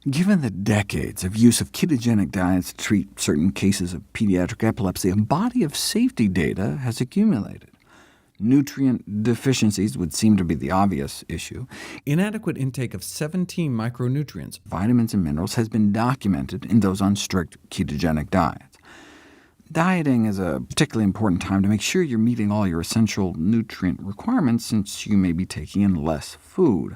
Given the decades of use of ketogenic diets to treat certain cases of pediatric epilepsy, a body of safety data has accumulated. Nutrient deficiencies would seem to be the obvious issue. Inadequate intake of 17 micronutrients, vitamins and minerals, has been documented in those on strict ketogenic diets. Dieting is a particularly important time to make sure you're meeting all your essential nutrient requirements, since you may be taking in less food.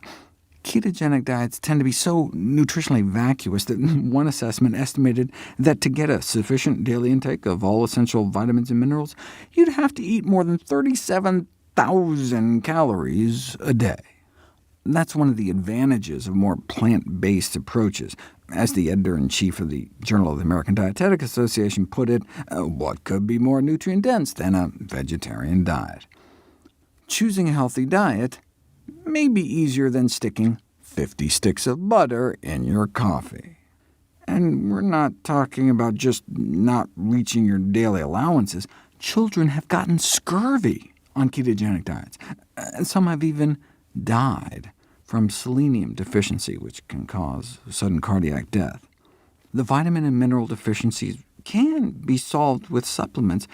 Ketogenic diets tend to be so nutritionally vacuous that one assessment estimated that to get a sufficient daily intake of all essential vitamins and minerals, you'd have to eat more than 37,000 calories a day. That's one of the advantages of more plant-based approaches. As the editor-in-chief of the Journal of the American Dietetic Association put it, what could be more nutrient-dense than a vegetarian diet? Choosing a healthy diet may be easier than sticking 50 sticks of butter in your coffee. And we're not talking about just not reaching your daily allowances. Children have gotten scurvy on ketogenic diets, and some have even died from selenium deficiency, which can cause sudden cardiac death. The vitamin and mineral deficiencies can be solved with supplements,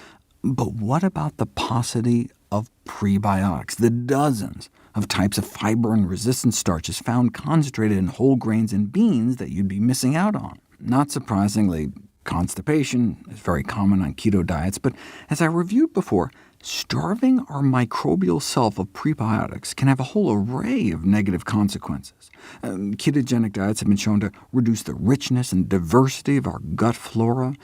but what about the paucity of prebiotics, the dozens of types of fiber and resistant starches found concentrated in whole grains and beans that you'd be missing out on? Not surprisingly, constipation is very common on keto diets, but as I reviewed before, starving our microbial self of prebiotics can have a whole array of negative consequences. Ketogenic diets have been shown to reduce the richness and diversity of our gut flora.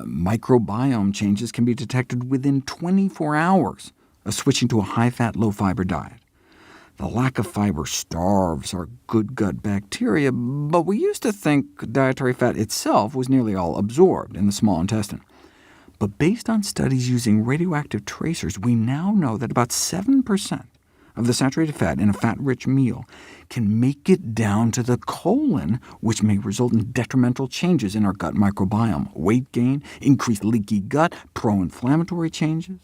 Microbiome changes can be detected within 24 hours of switching to a high-fat, low-fiber diet. The lack of fiber starves our good gut bacteria, but we used to think dietary fat itself was nearly all absorbed in the small intestine. But based on studies using radioactive tracers, we now know that about 7% of the saturated fat in a fat-rich meal can make it down to the colon, which may result in detrimental changes in our gut microbiome: weight gain, increased leaky gut, pro-inflammatory changes.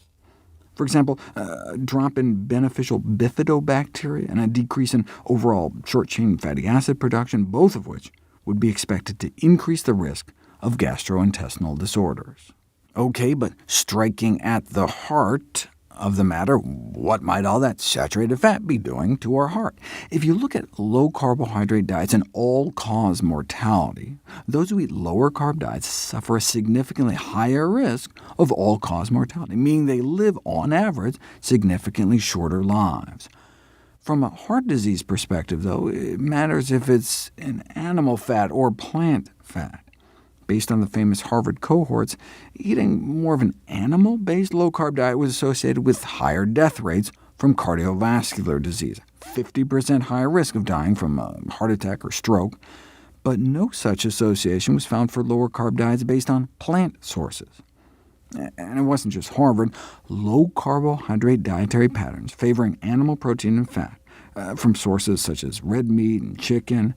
For example, a drop in beneficial bifidobacteria and a decrease in overall short-chain fatty acid production, both of which would be expected to increase the risk of gastrointestinal disorders. OK, but striking at the heart of the matter, what might all that saturated fat be doing to our heart? If you look at low-carbohydrate diets and all-cause mortality, those who eat lower-carb diets suffer a significantly higher risk of all-cause mortality, meaning they live, on average, significantly shorter lives. From a heart disease perspective, though, it matters if it's an animal fat or plant fat. Based on the famous Harvard cohorts, eating more of an animal-based low-carb diet was associated with higher death rates from cardiovascular disease, 50% higher risk of dying from a heart attack or stroke, but no such association was found for lower-carb diets based on plant sources. And it wasn't just Harvard. Low-carbohydrate dietary patterns favoring animal protein and fat, from sources such as red meat and chicken,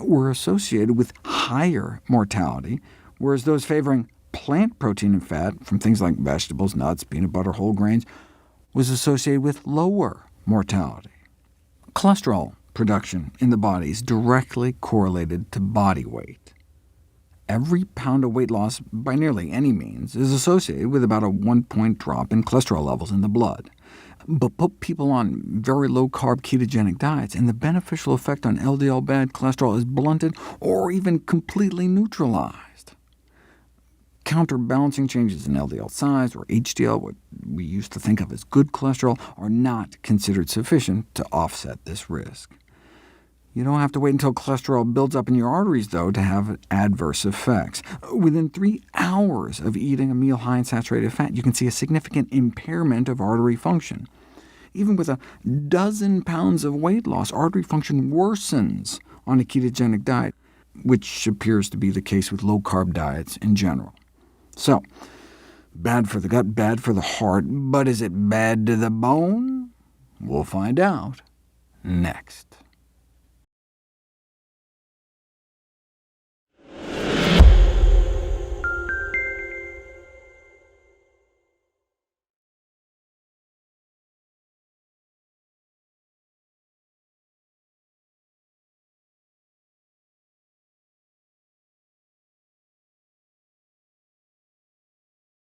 were associated with higher mortality, whereas those favoring plant protein and fat from things like vegetables, nuts, peanut butter, whole grains, was associated with lower mortality. Cholesterol production in the body is directly correlated to body weight. Every pound of weight loss, by nearly any means, is associated with about a 1-point drop in cholesterol levels in the blood. But put people on very low-carb ketogenic diets, and the beneficial effect on LDL bad cholesterol is blunted or even completely neutralized. Counterbalancing changes in LDL size, or HDL, what we used to think of as good cholesterol, are not considered sufficient to offset this risk. You don't have to wait until cholesterol builds up in your arteries, though, to have adverse effects. Within 3 hours of eating a meal high in saturated fat, you can see a significant impairment of artery function. Even with a dozen pounds of weight loss, artery function worsens on a ketogenic diet, which appears to be the case with low-carb diets in general. So, bad for the gut, bad for the heart, but is it bad to the bone? We'll find out next.